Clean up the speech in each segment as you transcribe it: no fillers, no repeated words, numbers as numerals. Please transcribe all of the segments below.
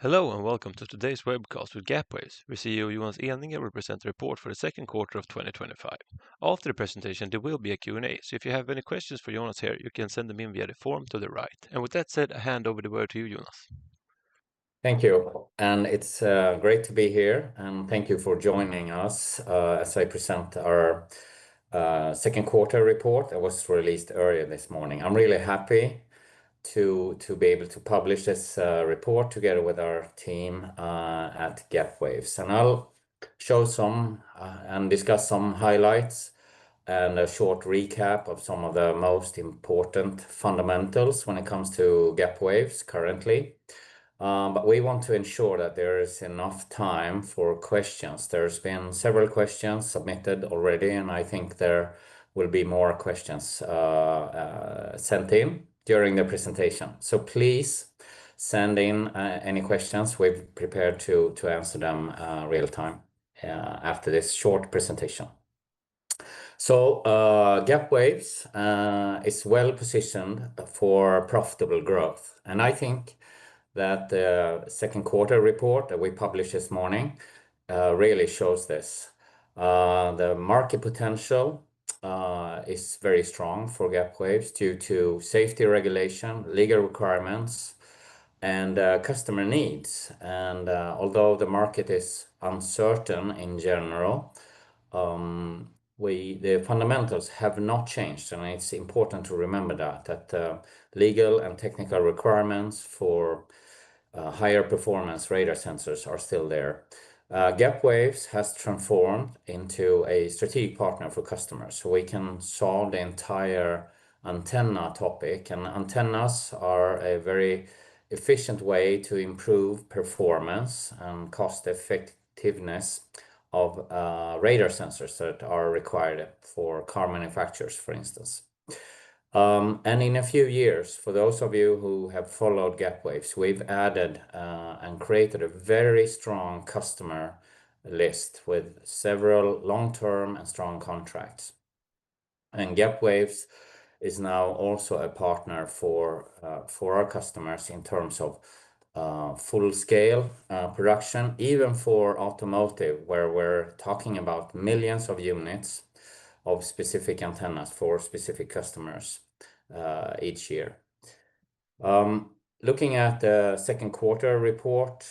Hello and welcome to today's webcast with Gapwaves, where CEO Jonas Ehinger will present a report for the second quarter of 2025. After the presentation, there will be a Q&A, so if you have any questions for Jonas here, you can send them in via the form to the right. And with that said, I hand over the word to you, Jonas. Thank you, and it's great to be here, and thank you for joining us as I present our second quarter report that was released earlier this morning. I'm really happy to be able to publish this report together with our team at Gapwaves, and I'll show some and discuss some highlights and a short recap of some of the most important fundamentals when it comes to Gapwaves currently. But we want to ensure that there is enough time for questions. There's been several questions submitted already, and I think there will be more questions sent in during the presentation. So please send in any questions. We've prepared to answer them real time after this short presentation. So Gapwaves is well positioned for profitable growth, and I think that the second quarter report that we published this morning really shows this. The market potential is very strong for Gapwaves due to safety regulation, legal requirements, and customer needs. And although the market is uncertain in general, the fundamentals have not changed, and it's important to remember that legal and technical requirements for higher performance radar sensors are still there. Gapwaves has transformed into a strategic partner for customers, so we can solve the entire antenna topic, and antennas are a very efficient way to improve performance and cost effectiveness of radar sensors that are required for car manufacturers, for instance. And in a few years, for those of you who have followed Gapwaves, we've added and created a very strong customer list with several long-term and strong contracts. And Gapwaves is now also a partner for our customers in terms of full-scale production, even for automotive, where we're talking about millions of units of specific antennas for specific customers each year. Looking at the second quarter report,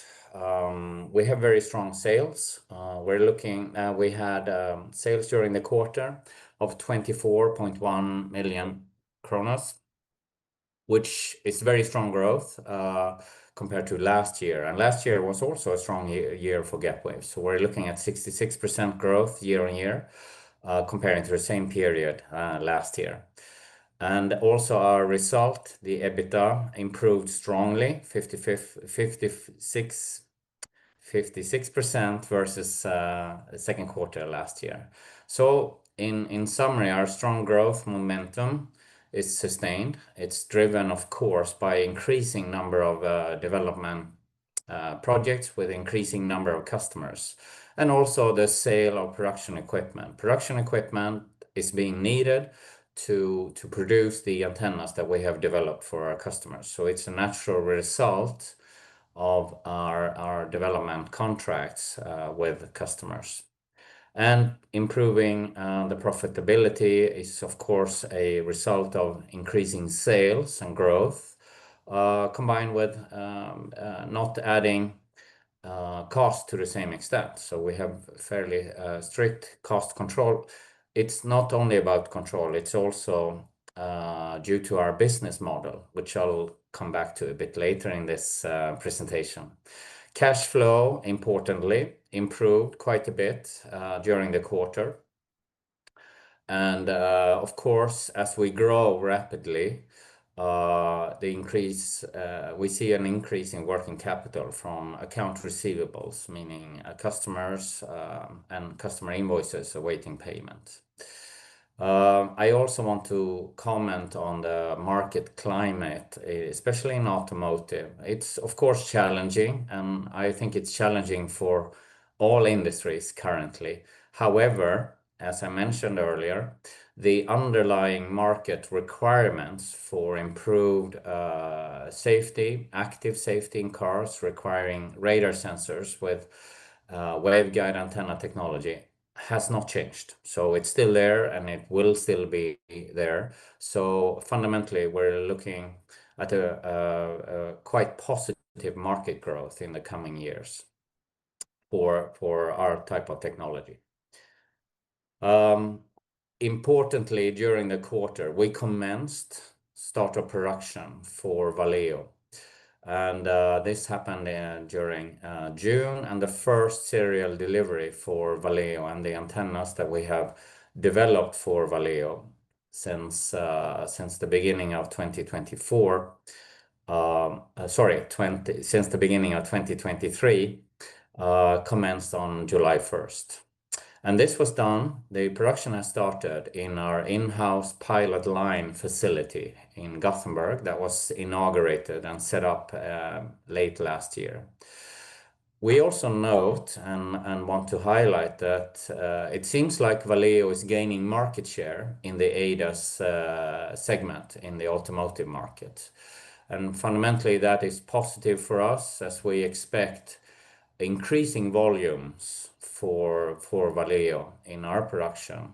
we have very strong sales. We had sales during the quarter of 24.1 million kronor, which is very strong growth compared to last year. And last year was also a strong year for Gapwaves. So we're looking at 66% growth year on year comparing to the same period last year. And also our result, the EBITDA, improved strongly, 56% versus the second quarter last year. So in summary, our strong growth momentum is sustained. It's driven, of course, by increasing number of development projects with increasing number of customers, and also the sale of production equipment. Production equipment is being needed to produce the antennas that we have developed for our customers. So it's a natural result of our development contracts with customers. And improving the profitability is, of course, a result of increasing sales and growth, combined with not adding cost to the same extent. So we have fairly strict cost control. It's not only about control, it's also due to our business model, which I'll come back to a bit later in this presentation. Cash flow, importantly, improved quite a bit during the quarter. And of course, as we grow rapidly, we see an increase in working capital from account receivables, meaning customers and customer invoices awaiting payment. I also want to comment on the market climate, especially in automotive. It's of course challenging, and I think it's challenging for all industries currently. However, as I mentioned earlier, the underlying market requirements for improved safety, active safety in cars requiring radar sensors with waveguide antenna technology has not changed. So it's still there and it will still be there. So fundamentally, we're looking at a quite positive market growth in the coming years for our type of technology. Importantly, during the quarter, we commenced startup production for Valeo. And this happened during June, and the first serial delivery for Valeo and the antennas that we have developed for Valeo since the beginning of 2024. Since the beginning of 2023, commenced on July 1st. And this was done, the production has started in our in-house pilot line facility in Gothenburg that was inaugurated and set up late last year. We also note and want to highlight that it seems like Valeo is gaining market share in the ADAS segment in the automotive market. And fundamentally, that is positive for us as we expect increasing volumes for Valeo in our production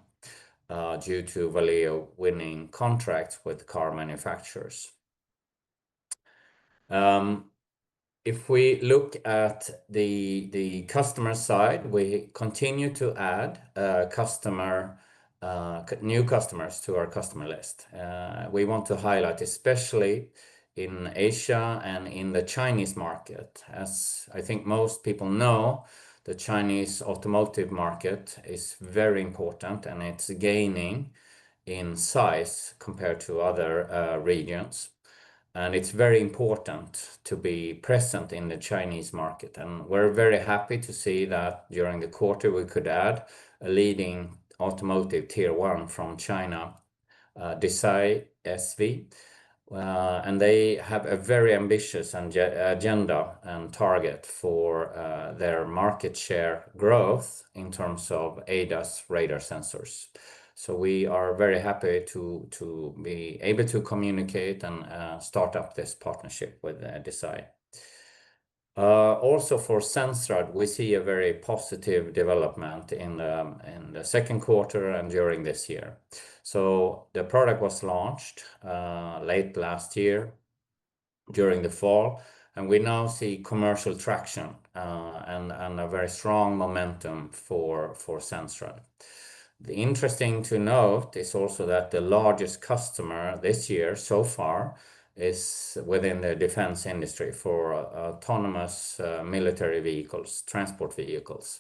due to Valeo winning contracts with car manufacturers. If we look at the customer side, we continue to add new customers to our customer list. We want to highlight especially in Asia and in the Chinese market. As I think most people know, the Chinese automotive market is very important and it's gaining in size compared to other regions. And it's very important to be present in the Chinese market. And we're very happy to see that during the quarter we could add a leading automotive tier 1 from China, Desai SV. And they have a very ambitious agenda and target for their market share growth in terms of ADAS radar sensors. So we are very happy to be able to communicate and start up this partnership with Desai. Also for Sensrad, we see a very positive development in the second quarter and during this year. So the product was launched late last year during the fall, and we now see commercial traction and a very strong momentum for Sensrad. The interesting to note is also that the largest customer this year so far is within the defense industry for autonomous military vehicles, transport vehicles.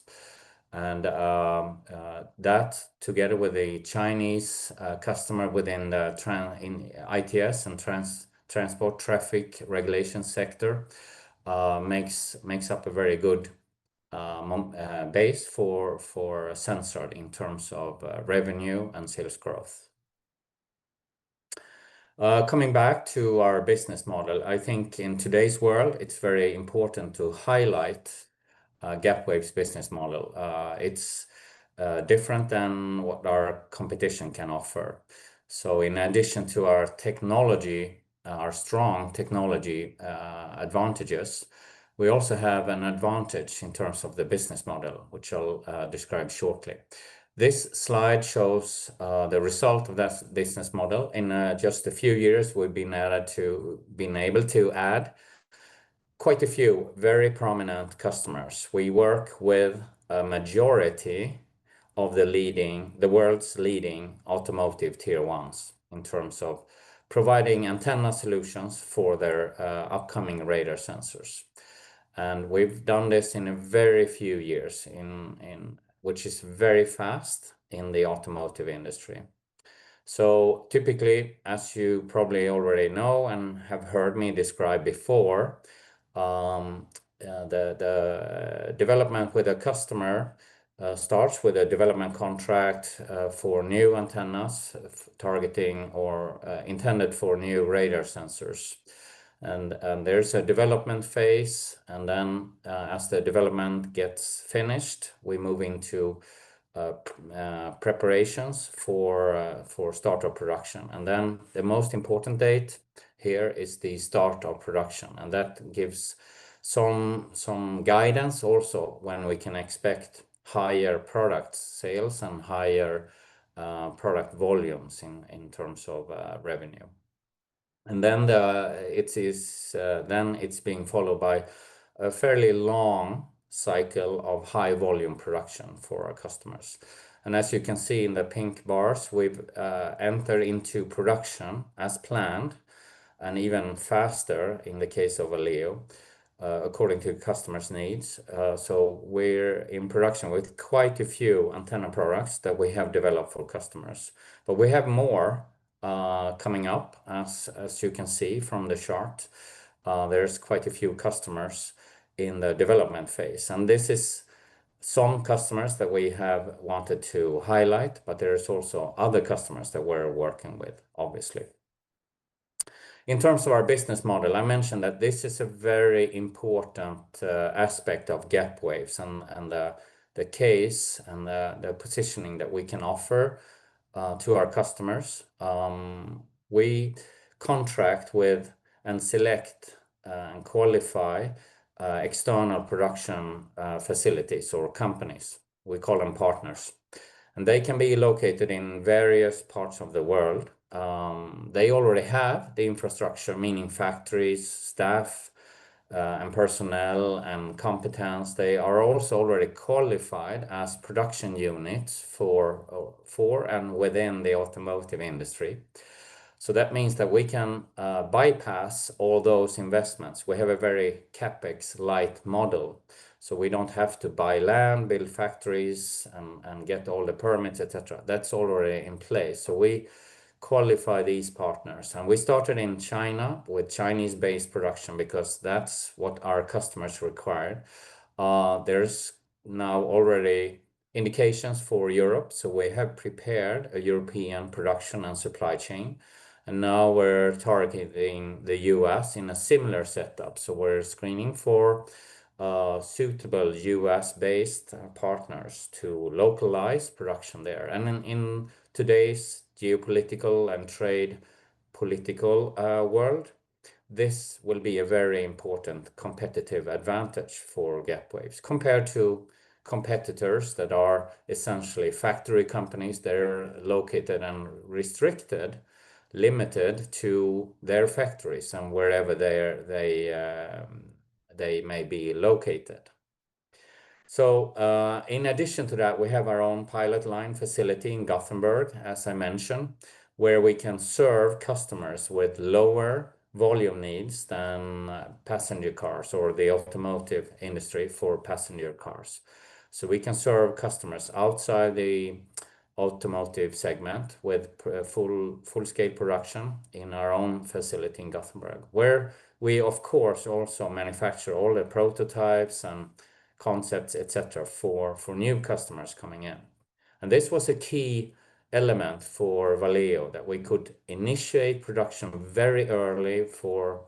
And that together with the Chinese customer within the in ITS and transport traffic regulation sector makes up a very good base for Sensrad in terms of revenue and sales growth. Coming back to our business model, I think in today's world, it's very important to highlight Gapwaves business model. It's different than what our competition can offer. So in addition to our technology, our strong technology advantages, we also have an advantage in terms of the business model, which I'll describe shortly. This slide shows the result of that business model. In just a few years, we've been able to add quite a few very prominent customers. We work with a majority of the world's leading automotive tier 1s in terms of providing antenna solutions for their upcoming radar sensors. And we've done this in a very few years, which is very fast in the automotive industry. So typically, as you probably already know and have heard me describe before, the development with a customer starts with a development contract for new antennas targeting or intended for new radar sensors. And there's a development phase, and then as the development gets finished, we move into preparations for start of production. And then the most important date here is the start of production, and that gives some guidance also when we can expect higher product sales and higher product volumes in terms of revenue. And then it's being followed by a fairly long cycle of high volume production for our customers. And as you can see in the pink bars, we've entered into production as planned, and even faster in the case of Valeo, according to customers' needs. So we're in production with quite a few antenna products that we have developed for customers. But we have more coming up, as you can see from the chart. There's quite a few customers in the development phase, and this is some customers that we have wanted to highlight, but there's also other customers that we're working with, obviously. In terms of our business model, I mentioned that this is a very important aspect of Gapwaves and the case and the positioning that we can offer to our customers. We contract with and select and qualify external production facilities or companies. We call them partners. And they can be located in various parts of the world. They already have the infrastructure, meaning factories, staff, and personnel and competence. They are also already qualified as production units for and within the automotive industry. So that means that we can bypass all those investments. We have a very CapEx light model. So we don't have to buy land, build factories, and get all the permits, etc. That's already in place. So we qualify these partners. And we started in China with Chinese-based production because that's what our customers required. There's now already indications for Europe. So we have prepared a European production and supply chain. And now we're targeting the US in a similar setup. So we're screening for suitable US-based partners to localize production there. And in today's geopolitical and trade political world, this will be a very important competitive advantage for Gapwaves compared to competitors that are essentially factory companies. They're located and restricted, limited to their factories and wherever they may be located. So in addition to that, we have our own pilot line facility in Gothenburg, as I mentioned, where we can serve customers with lower volume needs than passenger cars or the automotive industry for passenger cars. So we can serve customers outside the automotive segment with full-scale production in our own facility in Gothenburg, where we, of course, also manufacture all the prototypes and concepts, etc., for new customers coming in. And this was a key element for Valeo, that we could initiate production very early for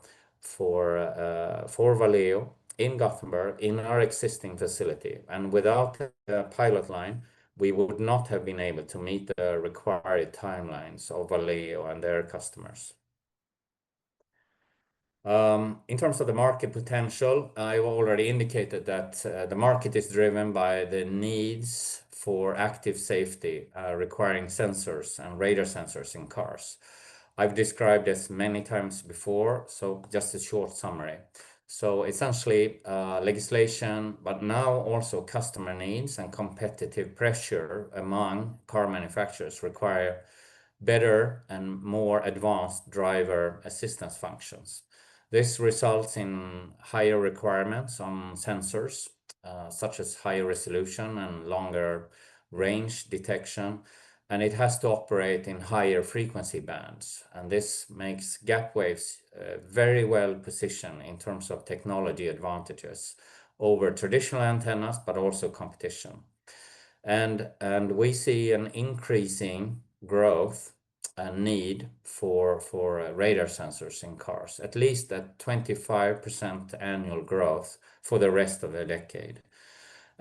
Valeo in Gothenburg in our existing facility. And without the pilot line, we would not have been able to meet the required timelines of Valeo and their customers. In terms of the market potential, I've already indicated that the market is driven by the needs for active safety, requiring sensors and radar sensors in cars. I've described this many times before, so just a short summary. So essentially, legislation, but now also customer needs and competitive pressure among car manufacturers require better and more advanced driver assistance functions. This results in higher requirements on sensors, such as higher resolution and longer range detection, and it has to operate in higher frequency bands. And this makes Gapwaves very well positioned in terms of technology advantages over traditional antennas, but also competition. And we see an increasing growth and need for radar sensors in cars, at least at 25% annual growth for the rest of the decade.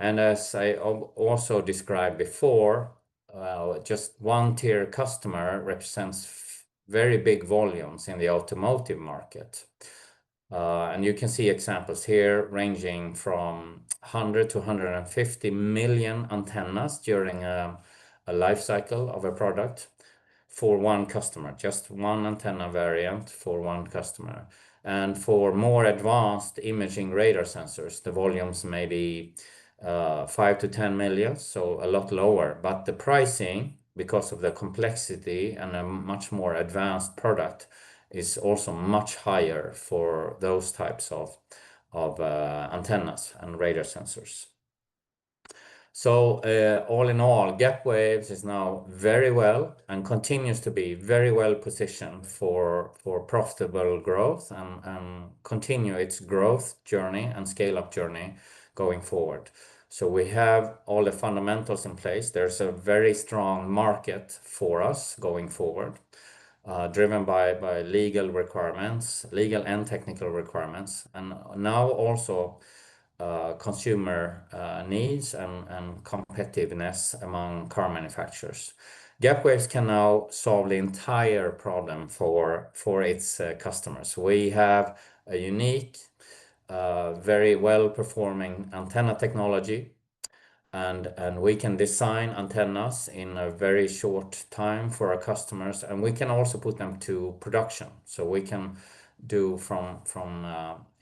And as I also described before, just one tier customer represents very big volumes in the automotive market. And you can see examples here ranging from 100 to 150 million antennas during a life cycle of a product for one customer, just one antenna variant for one customer. And for more advanced imaging radar sensors, the volumes may be 5 to 10 million, so a lot lower. But the pricing, because of the complexity and a much more advanced product, is also much higher for those types of antennas and radar sensors. So all in all, Gapwaves is now very well and continues to be very well positioned for profitable growth and continue its growth journey and scale-up journey going forward. So we have all the fundamentals in place. There's a very strong market for us going forward, driven by legal requirements, legal and technical requirements, and now also consumer needs and competitiveness among car manufacturers. Gapwaves can now solve the entire problem for its customers. We have a unique, very well-performing antenna technology, and we can design antennas in a very short time for our customers, and we can also put them to production. So we can do from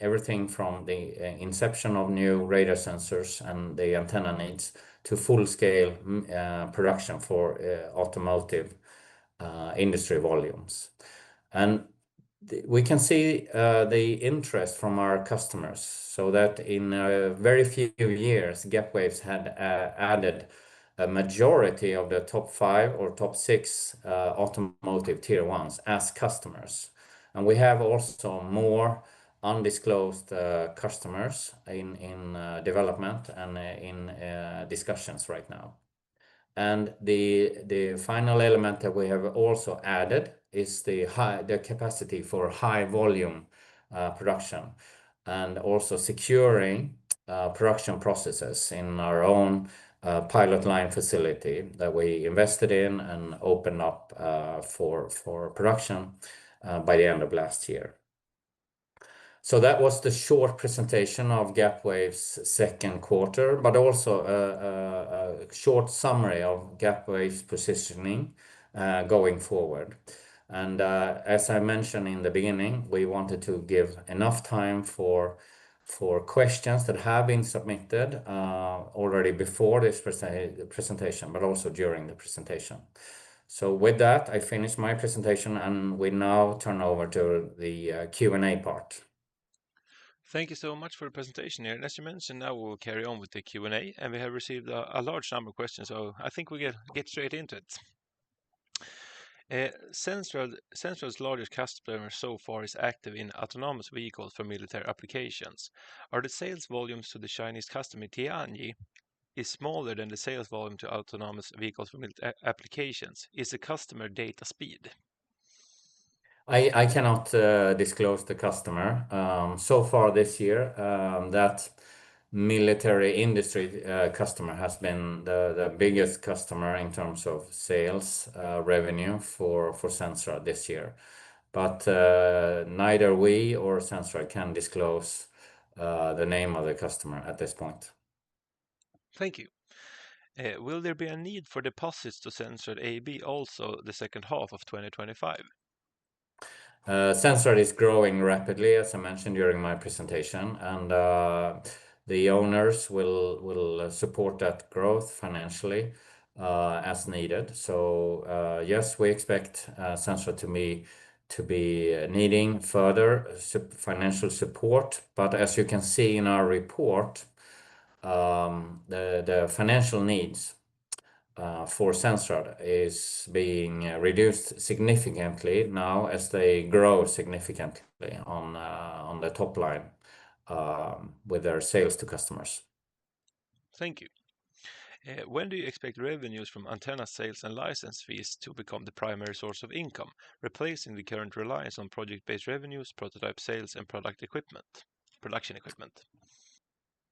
everything from the inception of new radar sensors and the antenna needs to full-scale production for automotive industry volumes. And we can see the interest from our customers, so that in a very few years, Gapwaves had added a majority of the top 5 or top 6 automotive tier ones as customers. And we have also more undisclosed customers in development and in discussions right now. And the final element that we have also added is the capacity for high volume production, and also securing production processes in our own pilot line facility that we invested in and opened up for production by the end of last year. So that was the short presentation of Gapwaves' second quarter, but also a short summary of Gapwaves' positioning going forward. And as I mentioned in the beginning, we wanted to give enough time for questions that have been submitted already before this presentation, but also during the presentation. So with that, I finish my presentation, and we now turn over to the Q&A part. Thank you so much for the presentation here. And as you mentioned, now we'll carry on with the Q&A, and we have received a large number of questions, so I think we get straight into it. Sensrad's largest customer so far is active in autonomous vehicles for military applications. Are the sales volumes to the Chinese customer Tianyi is smaller than the sales volume to autonomous vehicles for military applications? Is the customer data speed? I cannot disclose the customer. So far this year, that military industry customer has been the biggest customer in terms of sales revenue for Sensrad this year. But neither we or Sensrad can disclose the name of the customer at this point. Thank you. Will there be a need for deposits to Sensrad AB also the second half of 2025? Sensrad is growing rapidly, as I mentioned during my presentation, and the owners will support that growth financially as needed. So yes, we expect Sensrad to be needing further financial support. But as you can see in our report, the financial needs for Sensrad is being reduced significantly now as they grow significantly on the top line with their sales to customers. Thank you. When do you expect revenues from antenna sales and license fees to become the primary source of income, replacing the current reliance on project-based revenues, prototype sales, and production equipment?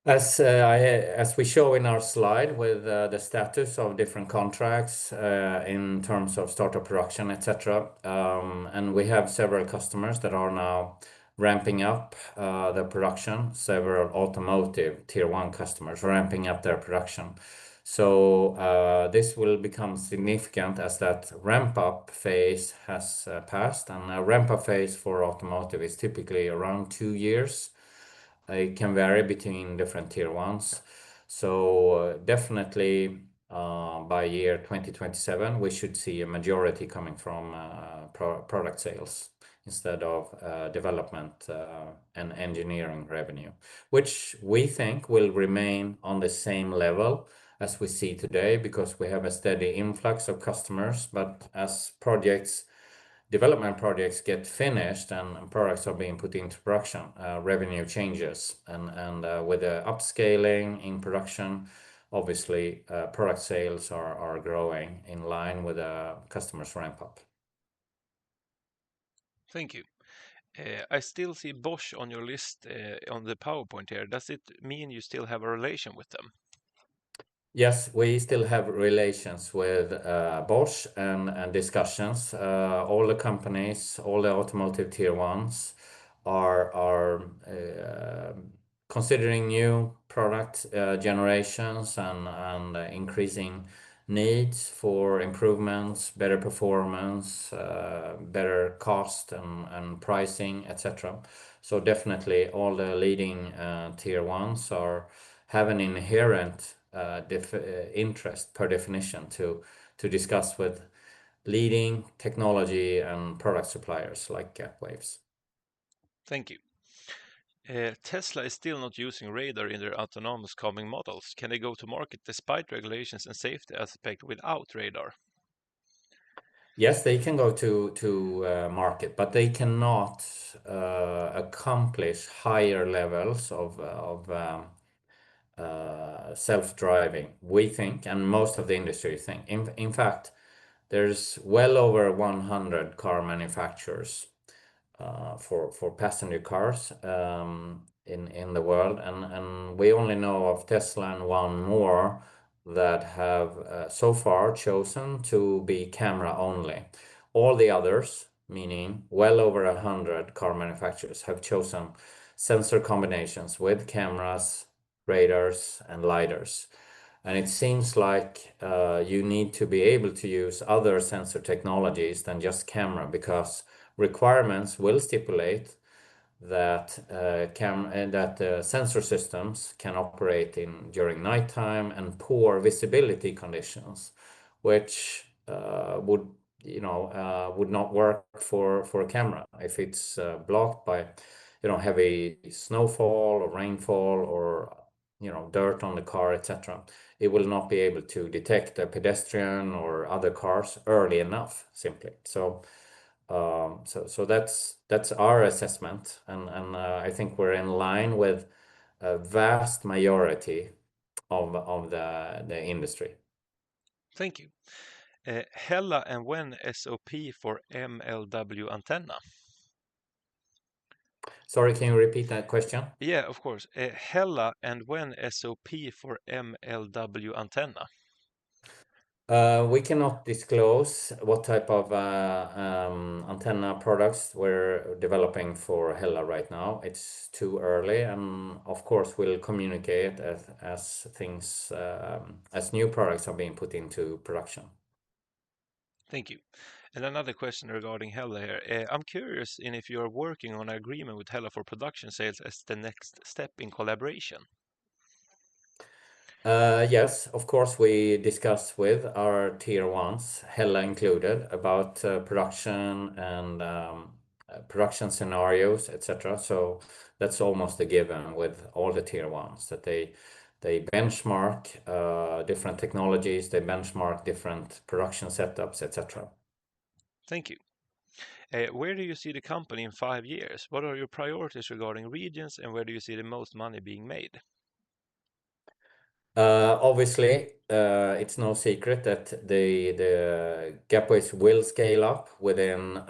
As we show in our slide with the status of different contracts in terms of startup production, etc. And we have several customers that are now ramping up their production, several automotive tier one customers ramping up their production. So this will become significant as that ramp up phase has passed. And a ramp up phase for automotive is typically around 2 years. It can vary between different tier ones. So definitely by year 2027, we should see a majority coming from product sales instead of development and engineering revenue, which we think will remain on the same level as we see today because we have a steady influx of customers. But as development projects get finished and products are being put into production, revenue changes. And with the upscaling in production, obviously product sales are growing in line with the customers ramp up. Thank you. I still see Bosch on your list on the PowerPoint here. Does it mean you still have a relation with them? Yes, we still have relations with Bosch and discussions. All the companies, all the automotive tier ones are considering new product generations and increasing needs for improvements, better performance, better cost and pricing, etc. So definitely all the leading tier ones have an inherent interest per definition to discuss with leading technology and product suppliers like Gapwaves. Thank you. Tesla is still not using radar in their autonomous coming models. Can they go to market despite regulations and safety aspect without radar? Yes, they can go to market, but they cannot accomplish higher levels of self-driving, we think, and most of the industry think. In fact, there's well over 100 car manufacturers for passenger cars in the world, and we only know of Tesla and one more that have so far chosen to be camera only. All the others, meaning well over 100 car manufacturers, have chosen sensor combinations with cameras, radars, and lidars. And it seems like you need to be able to use other sensor technologies than just camera because requirements will stipulate that sensor systems can operate during nighttime and poor visibility conditions, which would not work for a camera if it's blocked by heavy snowfall or rainfall or dirt on the car, etc. It will not be able to detect a pedestrian or other cars early enough, simply. So that's our assessment, and I think we're in line with a vast majority of the industry. Thank you. Hella and when SOP for mmWave antenna? Sorry, can you repeat that question? Yeah, of course. Hella and when SOP for mmWave antenna? We cannot disclose what type of antenna products we're developing for Hella right now. It's too early, and of course, we'll communicate as new products are being put into production. Thank you. And another question regarding Hella here. I'm curious if you are working on an agreement with Hella for production sales as the next step in collaboration. Yes, of course, we discuss with our tier ones, Hella included, about production and production scenarios, etc. So that's almost a given with all the tier ones that they benchmark different technologies, they benchmark different production setups, etc. Thank you. Where do you see the company in 5 years? What are your priorities regarding regions, and where do you see the most money being made? Obviously, it's no secret that the Gapwaves will scale up within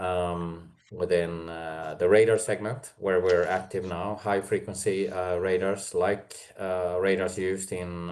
the radar segment, where we're active now, high frequency radars, like radars used in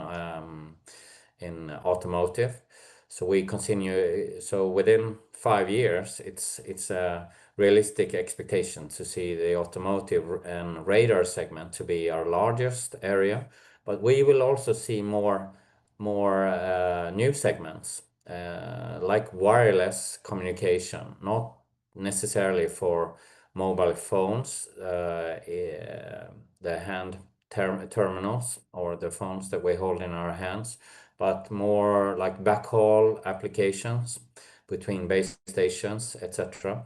automotive. So we continue. So within 5 years, it's a realistic expectation to see the automotive and radar segment to be our largest area. But we will also see more new segments, like wireless communication, not necessarily for mobile phones, the hand terminals or the phones that we hold in our hands, but more like backhaul applications between base stations, etc.,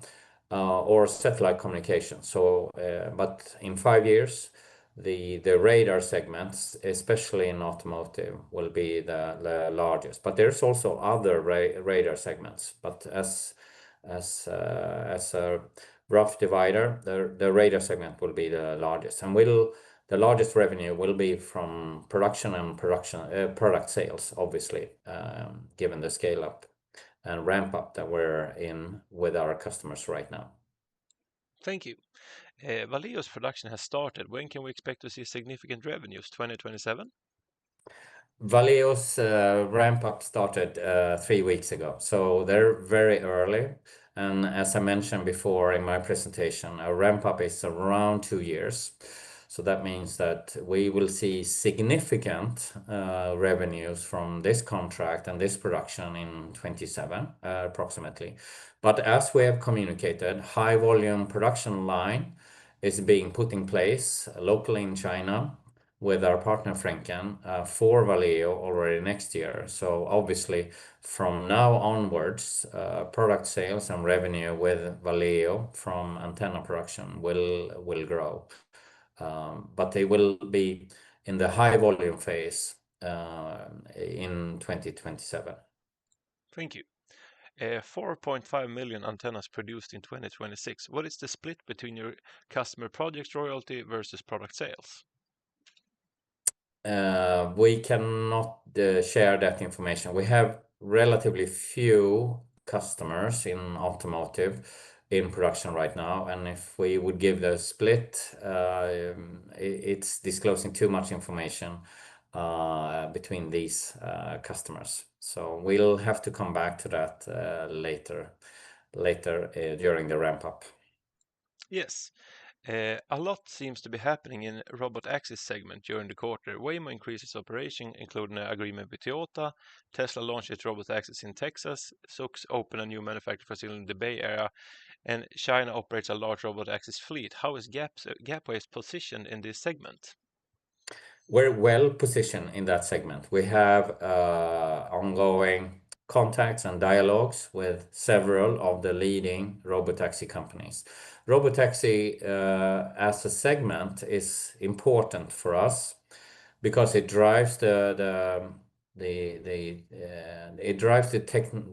or satellite communication. So, but in 5 years, the radar segments, especially in automotive, will be the largest. But there's also other radar segments. But as a rough divider, the radar segment will be the largest, and the largest revenue will be from production and product sales, obviously, given the scale up and ramp up that we're in with our customers right now. Thank you. Valeo's production has started. When can we expect to see significant revenues? 2027? Valeo's ramp up started 3 weeks ago, so they're very early. And as I mentioned before in my presentation, our ramp up is around 2 years. So that means that we will see significant revenues from this contract and this production in 27 approximately. But as we have communicated, high volume production line is being put in place locally in China with our partner Franken for Valeo already next year. So obviously from now onwards, product sales and revenue with Valeo from antenna production will grow. But they will be in the high volume phase in 2027. Thank you. 4.5 million antennas produced in 2026. What is the split between your customer project royalty versus product sales? We cannot share that information. We have relatively few customers in automotive in production right now, and if we would give the split, it's disclosing too much information between these customers. So we'll have to come back to that later during the ramp up. Yes. A lot seems to be happening in robot axis segment during the quarter. Waymo increases operation, including an agreement with Toyota. Tesla launched its robot axis in Texas. Zoox opened a new manufacturing facility in the Bay Area, and China operates a large robot axis fleet. How is Gapwaves positioned in this segment? We're well positioned in that segment. We have ongoing contacts and dialogues with several of the leading robotaxi companies. Robotaxi as a segment is important for us because it drives the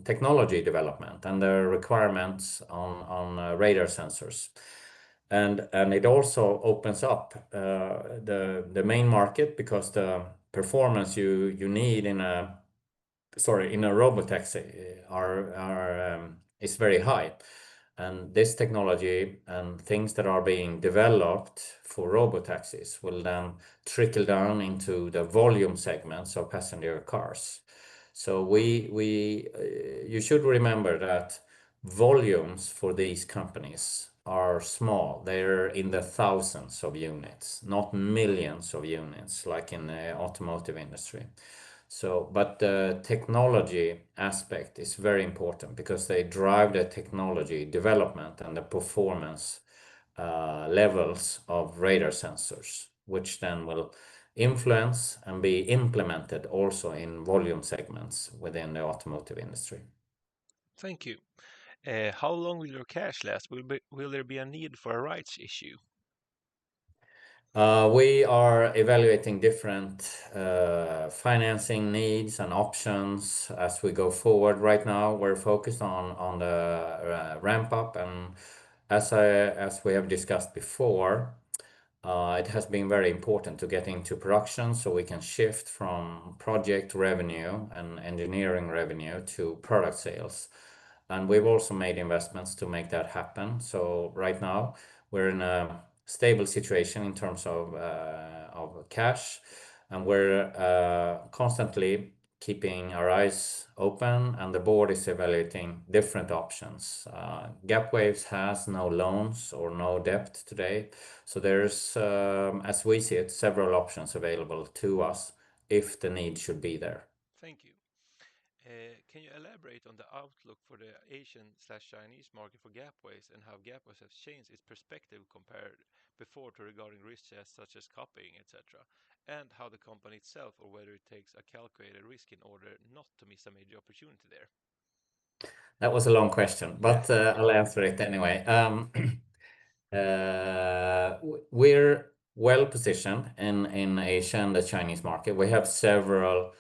technology development and the requirements on radar sensors. And it also opens up the main market because the performance you need in a robotaxi is very high. And this technology and things that are being developed for robotaxis will then trickle down into the volume segments of passenger cars. So you should remember that volumes for these companies are small. They're in the thousands of units, not millions of units like in the automotive industry. So, but the technology aspect is very important because they drive the technology development and the performance levels of radar sensors, which then will influence and be implemented also in volume segments within the automotive industry. Thank you. How long will your cash last? Will there be a need for a rights issue? We are evaluating different financing needs and options as we go forward. Right now, we're focused on the ramp up, and as we have discussed before, it has been very important to get into production so we can shift from project revenue and engineering revenue to product sales. And we've also made investments to make that happen. So right now we're in a stable situation in terms of cash, and we're constantly keeping our eyes open, and the board is evaluating different options. Gapwaves has no loans or no debt today, so there's, as we see it, several options available to us if the need should be there. Thank you. Can you elaborate on the outlook for the Asian/Chinese market for Gapwaves and how Gapwaves has changed its perspective compared before to regarding risks such as copying, etc., and how the company itself or whether it takes a calculated risk in order not to miss a major opportunity there? That was a long question, Yeah, but I'll answer it anyway. We're well positioned in Asia and the Chinese market. We have several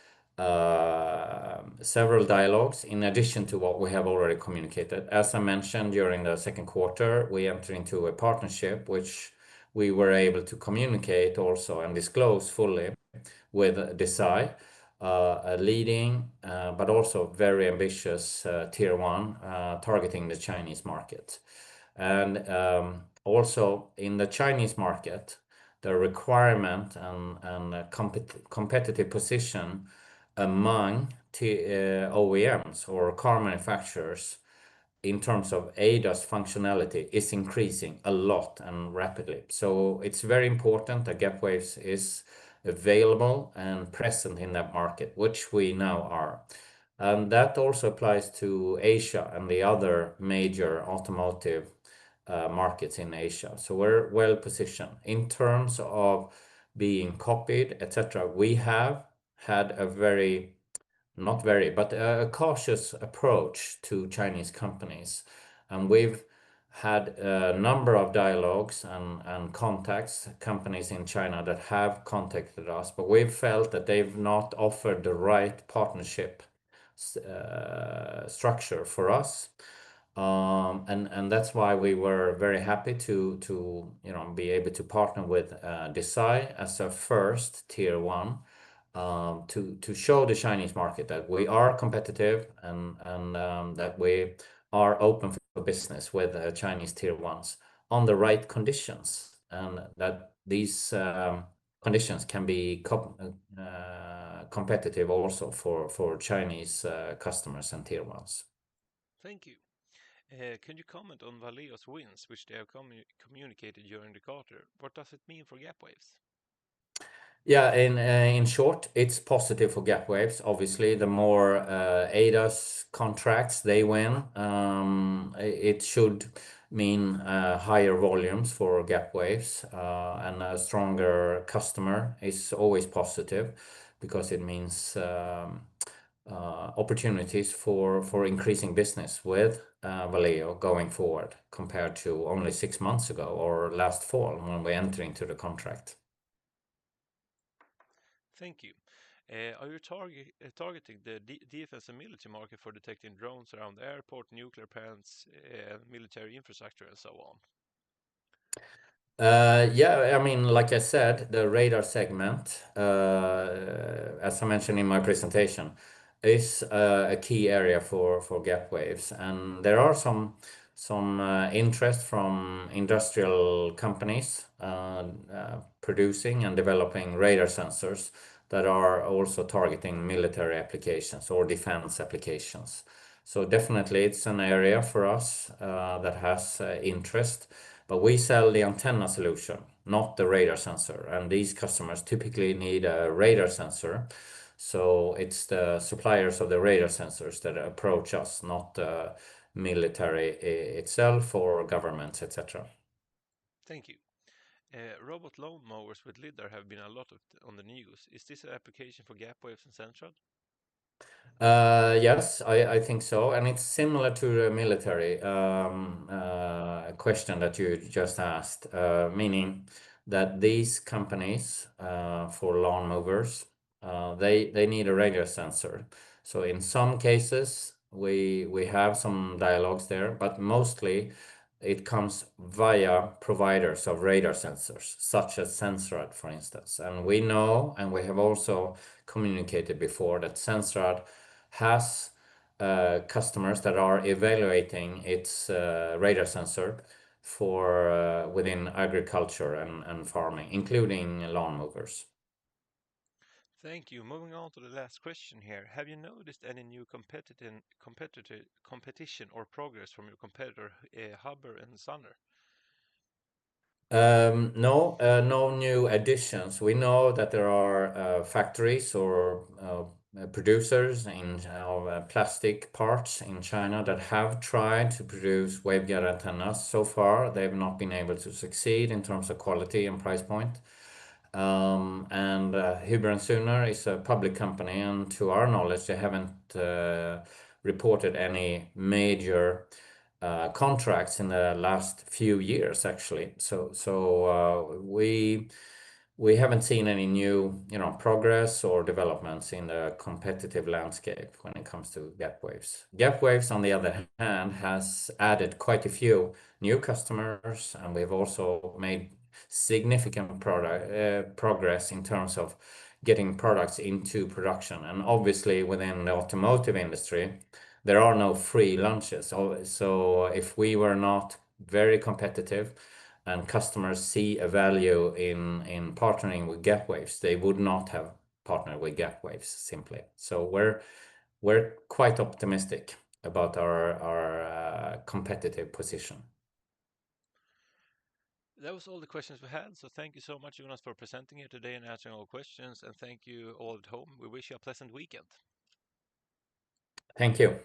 dialogues in addition to what we have already communicated. As I mentioned, during the second quarter, we entered into a partnership which we were able to communicate also and disclose fully with Desai, a leading but also very ambitious tier one targeting the Chinese market. And also in the Chinese market, the requirement and competitive position among OEMs or car manufacturers in terms of ADAS functionality is increasing a lot and rapidly. So it's very important that Gapwaves is available and present in that market, which we now are. And that also applies to Asia and the other major automotive markets in Asia. So we're well positioned. In terms of being copied, etc., we have had a very, not very, but a cautious approach to Chinese companies. And we've had a number of dialogues and contacts, companies in China that have contacted us, but we've felt that they've not offered the right partnership structure for us. And that's why we were very happy to be able to partner with Desai as a first tier one, to show the Chinese market that we are competitive and that we are open for business with Chinese tier ones on the right conditions, and that these conditions can be competitive also for Chinese customers and tier ones. thank you. Can you comment on Valeo's wins, which they have communicated during the quarter? What does it mean for Gapwaves? Yeah, in short, it's positive for Gapwaves. Obviously, the more ADAS contracts they win, it should mean higher volumes for Gapwaves, and a stronger customer is always positive because it means opportunities for increasing business with Valeo going forward compared to only 6 months ago or last fall when we entered into the contract. Thank you. Are you targeting the defense and military market for detecting drones around the airport, nuclear plants, military infrastructure, and so on? Yeah, I mean, like I said, the radar segment, as I mentioned in my presentation, is a key area for Gapwaves, and there are some interest from industrial companies producing and developing radar sensors that are also targeting military applications or defense applications. So definitely, it's an area for us that has interest. But we sell the antenna solution, not the radar sensor. And these customers typically need a radar sensor. So it's the suppliers of the radar sensors that approach us, not the military itself or governments, etc. Thank you. Robot lawn mowers with lidar have been a lot on the news. Is this an application for Gapwaves and Central? Yes, I think so. And it's similar to the military question that you just asked, meaning that these companies for lawn movers, they need a radar sensor. So in some cases, we have some dialogues there, but mostly it comes via providers of radar sensors, such as Sensrad, for instance. And we know, and we have also communicated before that Sensrad has customers that are evaluating its radar sensor for within agriculture and farming, including lawn mowers. Thank you. Moving on to the last question here. Have you noticed any new competition or progress from your competitor, Huber and Sunner? No, no new additions. We know that there are factories or producers in plastic parts in China that have tried to produce waveguide antennas. So far, they've not been able to succeed in terms of quality and price point. And Huber and Suner is a public company, and to our knowledge, they haven't reported any major contracts in the last few years, actually. We haven't seen any new, progress or developments in the competitive landscape when it comes to Gapwaves. Gapwaves, on the other hand, has added quite a few new customers, and we've also made significant progress in terms of getting products into production. And obviously, within the automotive industry, there are no free lunches. So if we were not very competitive and customers see a value in partnering with Gapwaves, they would not have partnered with Gapwaves simply. So we're quite optimistic about our competitive position. That was all the questions we had. So thank you so much, Jonas, for presenting here today and answering all questions. And thank you all at home. We wish you a pleasant weekend. Thank you.